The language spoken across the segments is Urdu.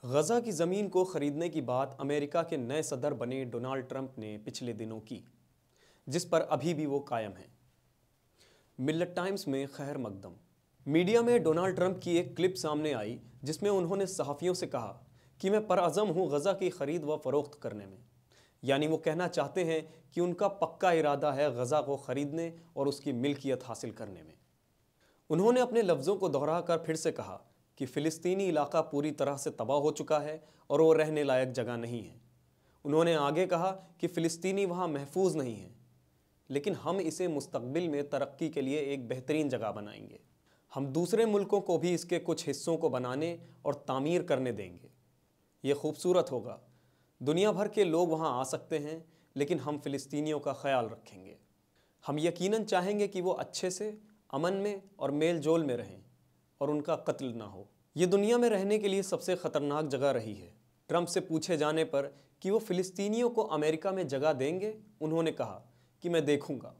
غزہ کی زمین کو خریدنے کی بات امریکہ کے نئے صدر بنے ڈونالڈ ٹرمپ نے پچھلے دنوں کی، جس پر ابھی بھی وہ قائم ہیں۔ ملت ٹائمز میں خیر مقدم۔ میڈیا میں ڈونالڈ ٹرمپ کی ایک کلپ سامنے آئی جس میں انہوں نے صحافیوں سے کہا کہ میں پرعزم ہوں غزہ کی خرید و فروخت کرنے میں، یعنی وہ کہنا چاہتے ہیں کہ ان کا پکا ارادہ ہے غزہ کو خریدنے اور اس کی ملکیت حاصل کرنے میں۔ انہوں نے اپنے لفظوں کو دہرا کر پھر سے کہا کہ فلسطینی علاقہ پوری طرح سے تباہ ہو چکا ہے اور وہ رہنے لائق جگہ نہیں ہے۔ انہوں نے آگے کہا کہ فلسطینی وہاں محفوظ نہیں ہیں، لیکن ہم اسے مستقبل میں ترقی کے لیے ایک بہترین جگہ بنائیں گے۔ ہم دوسرے ملکوں کو بھی اس کے کچھ حصوں کو بنانے اور تعمیر کرنے دیں گے۔ یہ خوبصورت ہوگا، دنیا بھر کے لوگ وہاں آ سکتے ہیں، لیکن ہم فلسطینیوں کا خیال رکھیں گے۔ ہم یقیناً چاہیں گے کہ وہ اچھے سے، امن میں اور میل جول میں رہیں اور ان کا قتل نہ ہو۔ یہ دنیا میں رہنے کے لیے سب سے خطرناک جگہ رہی ہے۔ ٹرمپ سے پوچھے جانے پر کہ وہ فلسطینیوں کو امریکہ میں جگہ دیں گے، انہوں نے کہا کہ میں دیکھوں گا۔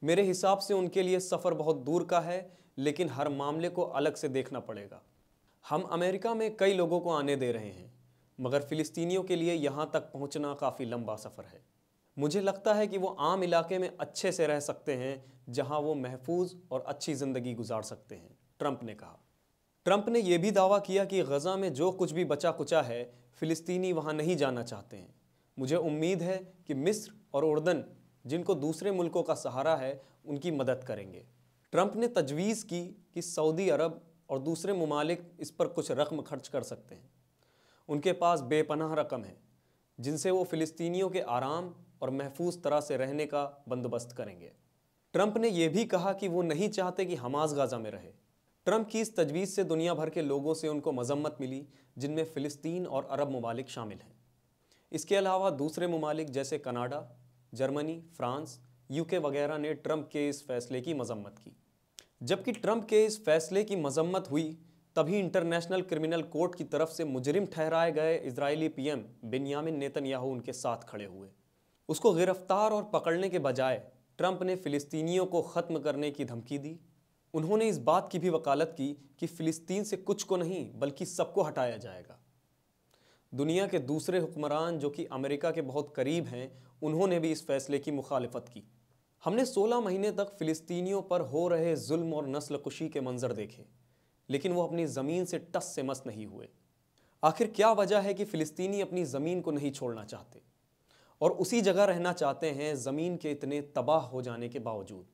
میرے حساب سے ان کے لیے سفر بہت دور کا ہے، لیکن ہر معاملے کو الگ سے دیکھنا پڑے گا۔ ہم امریکہ میں کئی لوگوں کو آنے دے رہے ہیں، مگر فلسطینیوں کے لیے یہاں تک پہنچنا کافی لمبا سفر ہے۔ مجھے لگتا ہے کہ وہ عام علاقے میں اچھے سے رہ سکتے ہیں جہاں وہ محفوظ اور اچھی زندگی گزار سکتے ہیں، ٹرمپ نے کہا۔ ٹرمپ نے یہ بھی دعویٰ کیا کہ غزہ میں جو کچھ بھی بچا کچا ہے، فلسطینی وہاں نہیں جانا چاہتے ہیں۔ مجھے امید ہے کہ مصر اور اردن، جن کو دوسرے ملکوں کا سہارا ہے، ان کی مدد کریں گے۔ ٹرمپ نے تجویز کی کہ سعودی عرب اور دوسرے ممالک اس پر کچھ رقم خرچ کر سکتے ہیں۔ ان کے پاس بے پناہ رقم ہے جن سے وہ فلسطینیوں کے آرام اور محفوظ طرح سے رہنے کا بندوبست کریں گے۔ ٹرمپ نے یہ بھی کہا کہ وہ نہیں چاہتے کہ حماس غزہ میں رہے۔ ٹرمپ کی اس تجویز سے دنیا بھر کے لوگوں سے ان کو مذمت ملی، جن میں فلسطین اور عرب ممالک شامل ہیں۔ اس کے علاوہ دوسرے ممالک جیسے کینیڈا، جرمنی، فرانس، یوکے وغیرہ نے ٹرمپ کے اس فیصلے کی مذمت کی۔ جبکہ ٹرمپ کے اس فیصلے کی مذمت ہوئی، تبھی انٹرنیشنل کرمنل کورٹ کی طرف سے مجرم ٹھہرائے گئے اسرائیلی پی ایم بنیامن نیتن یاہو ان کے ساتھ کھڑے ہوئے۔ اس کو گرفتار اور پکڑنے کے بجائے ٹرمپ نے فلسطینیوں کو ختم کرنے کی دھمکی دی۔ انہوں نے اس بات کی بھی وکالت کی کہ فلسطین سے کچھ کو نہیں بلکہ سب کو ہٹایا جائے گا۔ دنیا کے دوسرے حکمران جو کہ امریکہ کے بہت قریب ہیں، انہوں نے بھی اس فیصلے کی مخالفت کی۔ ہم نے 16 مہینے تک فلسطینیوں پر ہو رہے ظلم اور نسل کشی کے منظر دیکھے، لیکن وہ اپنی زمین سے ٹس سے مس نہیں ہوئے۔ آخر کیا وجہ ہے کہ فلسطینی اپنی زمین کو نہیں چھوڑنا چاہتے اور اسی جگہ رہنا چاہتے ہیں زمین کے اتنے تباہ ہو جانے کے باوجود؟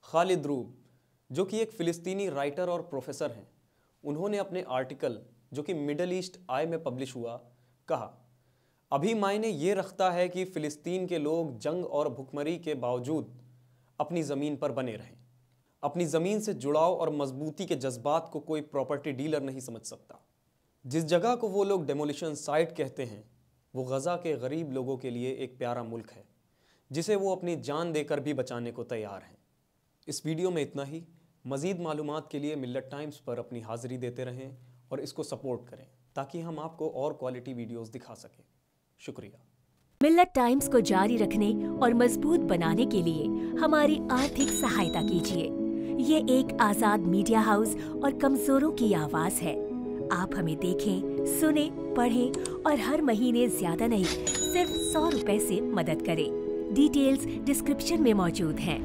خالد روب، جو کہ ایک فلسطینی رائٹر اور پروفیسر ہیں، انہوں نے اپنے آرٹیکل جو کہ مڈل ایسٹ آئی میں پبلش ہوا، کہا ابھی معنی یہ رکھتا ہے کہ فلسطین کے لوگ جنگ اور بھوکمری کے باوجود اپنی زمین پر بنے رہیں۔ اپنی زمین سے جڑاؤ اور مضبوطی کے جذبات کو کوئی پراپرٹی ڈیلر نہیں سمجھ سکتا۔ جس جگہ کو وہ لوگ ڈیمولیشن سائٹ کہتے ہیں، وہ غزہ کے غریب لوگوں کے لیے ایک پیارا ملک ہے جسے وہ اپنی جان دے کر بھی بچانے کو تیار ہیں۔ اس ویڈیو میں اتنا ہی۔ مزید معلومات کے لیے ملت ٹائمز پر اپنی حاضری دیتے رہیں اور اس کو سپورٹ کریں تاکہ ہم آپ کو اور کوالٹی ویڈیوز دکھا سکیں۔ شکریہ۔ ملت ٹائمز کو جاری رکھنے اور مضبوط بنانے کے لیے ہماری آرتھک سہایتا کیجیے۔ یہ ایک آزاد میڈیا ہاؤس اور کمزوروں کی آواز ہے۔ آپ ہمیں دیکھیں، سنیں، پڑھیں اور ہر مہینے زیادہ نہیں، صرف 100 روپے سے مدد کریں۔ ڈیٹیلز ڈسکرپشن میں موجود ہیں۔